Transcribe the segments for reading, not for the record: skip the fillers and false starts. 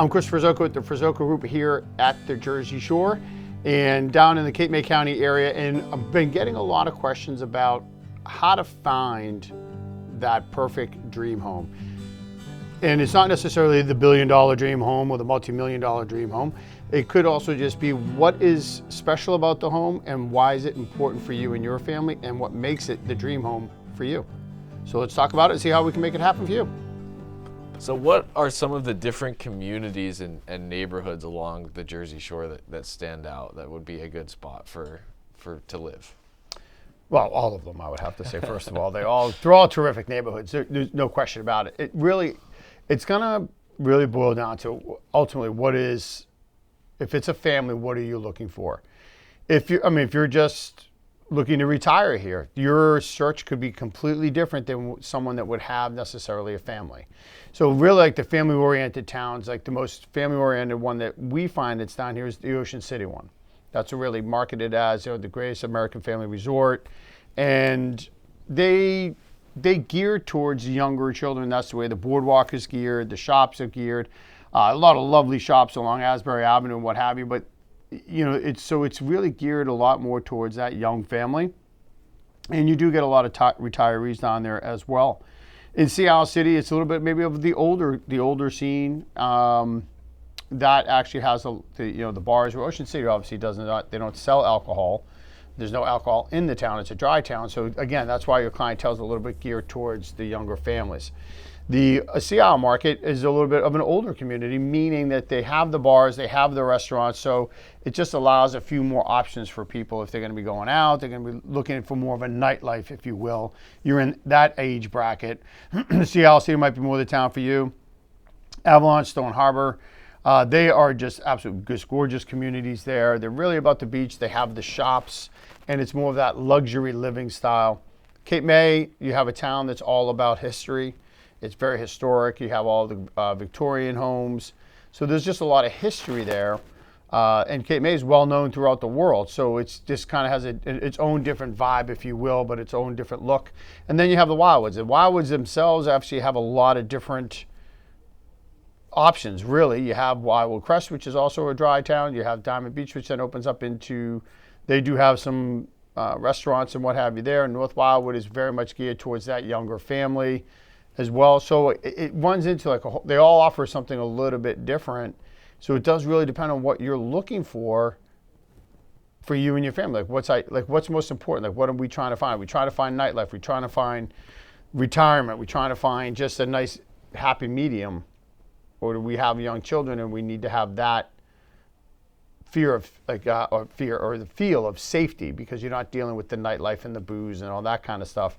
I'm Chris Ferzoco at the Ferzoco Group here at the Jersey Shore and down in the Cape May County area. And I've been getting a lot of questions about how to find that perfect dream home. And it's not necessarily the $1 billion dream home or the multi-million dollar dream home. It could also just be what is special about the home and why is it important for you and your family and what makes it the dream home for you. So let's talk about it and see how we can make it happen for you. So what are some of the different communities and neighborhoods along the Jersey Shore that stand out that would be a good spot to live? Well, all of them, I would have to say, first of all. They're all terrific neighborhoods. There's no question about it. It's gonna really boil down to ultimately if it's a family, what are you looking for? If you're just looking to retire here, your search could be completely different than someone that would have necessarily a family. So really, like the family-oriented towns, like the most family-oriented one that we find that's down here is the Ocean City one. That's really marketed as the greatest American family resort, and they gear towards younger children. That's the way the boardwalk is geared, the shops are geared, a lot of lovely shops along Asbury Avenue and what have you. But it's really geared a lot more towards that young family, and you do get a lot of retirees down there as well. In Seattle City, it's a little bit maybe of the older scene. That actually has the bars. Where Ocean City obviously they don't sell alcohol. There's no alcohol in the town. It's a dry town. So again, that's why your clientele is a little bit geared towards the younger families. The Seattle market is a little bit of an older community, meaning that they have the bars, they have the restaurants, so it just allows a few more options for people if they're going to be going out. They're going to be looking for more of a nightlife, if you will. You're in that age bracket. Seattle City might be more the town for you. Avalon, Stone Harbor, they are just absolutely gorgeous communities there. They're really about the beach. They have the shops, and it's more of that luxury living style. Cape May, you have a town that's all about history. It's very historic. You have all the Victorian homes. So there's just a lot of history there. And Cape May is well known throughout the world. So it's just kind of has its own different vibe, if you will, but its own different look. And then you have the Wildwoods. The Wildwoods themselves actually have a lot of different options, really. You have Wildwood Crest, which is also a dry town. You have Diamond Beach, which then opens up into, they do have some restaurants and what have you there. North Wildwood is very much geared towards that younger family as well. So it runs into they all offer something a little bit different. So it does really depend on what you're looking for you and your family. What's most important? Like, what are we trying to find? We try to find nightlife. We trying to find retirement. We trying to find just a nice happy medium. Or do we have young children and we need to have that fear of or the feel of safety because you're not dealing with the nightlife and the booze and all that kind of stuff.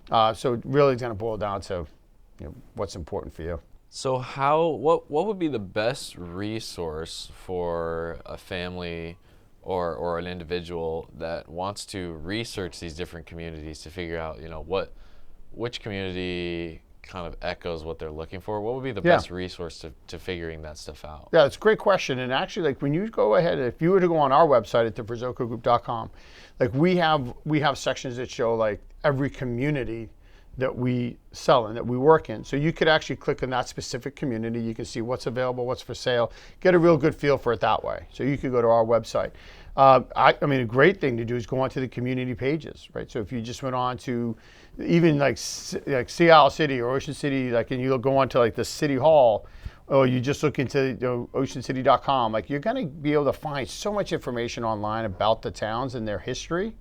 So it really is going to boil down to what's important for you. So what would be the best resource for a family or an individual that wants to research these different communities to figure out which community kind of echoes what they're looking for? What would be the best resource to figuring that stuff out? Yeah, it's a great question. And actually, when you go ahead, if you were to go on our website at theferzocogroup.com, we have sections that show every community that we sell in, that we work in. So you could actually click on that specific community. You can see what's available, what's for sale, get a real good feel for it that way. So you could go to our website. A great thing to do is go onto the community pages, right? So if you just went on to even like Seattle City or Ocean City, and you go on to the City Hall, or you just look into oceancity.com, you're going to be able to find so much information online about the towns and their history.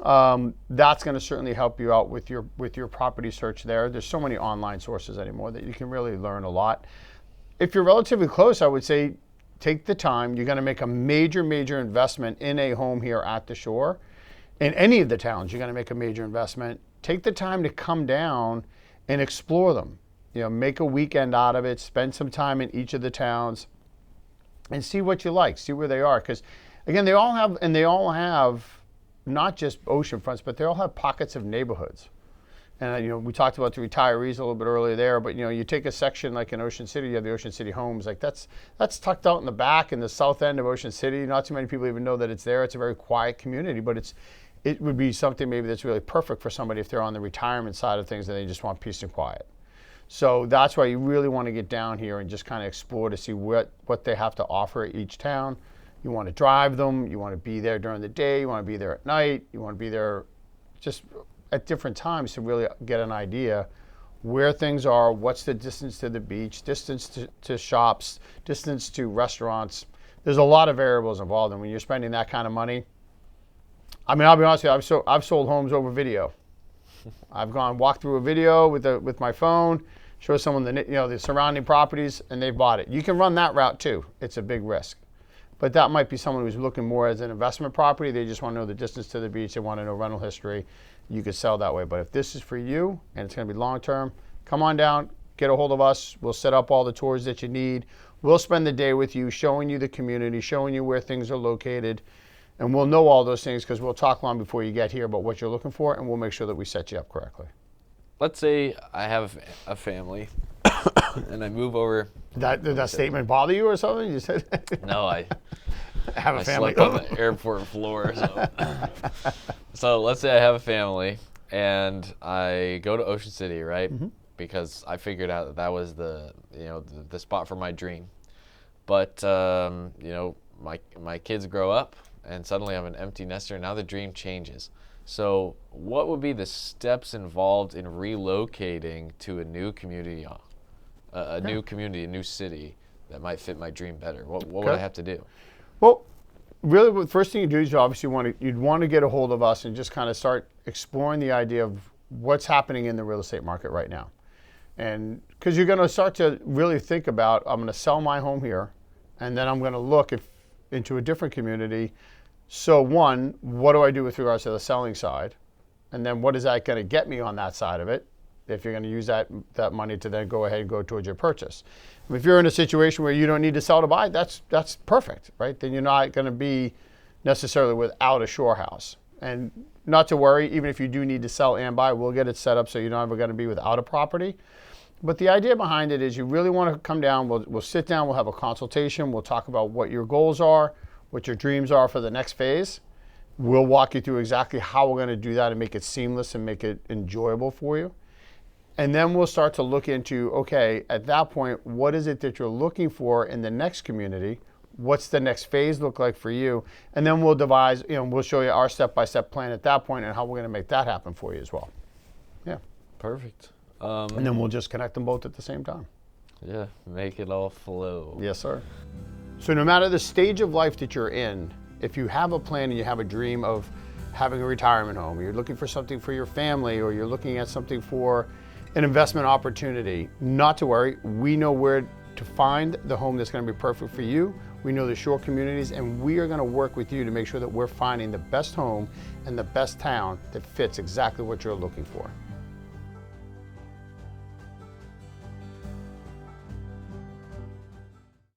That's going to certainly help you out with your property search there. There's so many online sources anymore that you can really learn a lot. If you're relatively close, I would say take the time. You're going to make a major investment in a home here at the shore. In any of the towns, you're going to make a major investment. Take the time to come down and explore them. Make a weekend out of it. Spend some time in each of the towns and see what you like. See where they are. Because, again, they all have not just ocean fronts, but they all have pockets of neighborhoods. And we talked about the retirees a little bit earlier there, but you take a section like in Ocean City, you have the Ocean City homes. That's tucked out in the back in the south end of Ocean City. Not too many people even know that it's there. It's a very quiet community, but it would be something maybe that's really perfect for somebody if they're on the retirement side of things and they just want peace and quiet. So that's why you really want to get down here and just kind of explore to see what they have to offer at each town. You want to drive them. You want to be there during the day. You want to be there at night. You want to be there just at different times to really get an idea where things are, what's the distance to the beach, distance to shops, distance to restaurants. There's a lot of variables involved, and when you're spending that kind of money, I mean, I'll be honest with you, I've sold homes over video. I've walked through a video with my phone, show someone the surrounding properties, and they've bought it. You can run that route too. It's a big risk. But that might be someone who's looking more as an investment property. They just want to know the distance to the beach. They want to know rental history. You could sell that way. But if this is for you and it's going to be long term, come on down, get a hold of us. We'll set up all the tours that you need. We'll spend the day with you, showing you the community, showing you where things are located. And we'll know all those things because we'll talk long before you get here about what you're looking for, and we'll make sure that we set you up correctly. Let's say I have a family and I move over. Did that statement bother you or something? You said No, I have a family. slept on the airport floor. So let's say I have a family and I go to Ocean City, right? Mm-hmm. Because I figured out that was the spot for my dream. But my kids grow up and suddenly I'm an empty nester. Now the dream changes. So what would be the steps involved in relocating to a new community, a new city that might fit my dream better? What would I have to do? Well, really, the first thing you do is you'd want to get a hold of us and just kind of start exploring the idea of what's happening in the real estate market right now. And because you're going to start to really think about, I'm going to sell my home here, and then I'm going to look into a different community. So one, what do I do with regards to the selling side? And then what is that going to get me on that side of it? If you're going to use that money to then go ahead and go towards your purchase. If you're in a situation where you don't need to sell to buy, that's perfect, right? Then you're not going to be necessarily without a shore house. And not to worry, even if you do need to sell and buy, we'll get it set up so you're never going to be without a property. But the idea behind it is you really want to come down, we'll sit down, we'll have a consultation, we'll talk about what your goals are, what your dreams are for the next phase. We'll walk you through exactly how we're going to do that and make it seamless and make it enjoyable for you. And then we'll start to look into, okay, at that point, what is it that you're looking for in the next community? What's the next phase look like for you? And then we'll devise, we'll show you our step-by-step plan at that point and how we're going to make that happen for you as well. Yeah. Perfect. And then we'll just connect them both at the same time. Yeah, make it all flow. Yes, sir. So no matter the stage of life that you're in, if you have a plan and you have a dream of having a retirement home, you're looking for something for your family, or you're looking at something for an investment opportunity, not to worry. We know where to find the home that's going to be perfect for you. We know the shore communities, and we are going to work with you to make sure that we're finding the best home and the best town that fits exactly what you're looking for.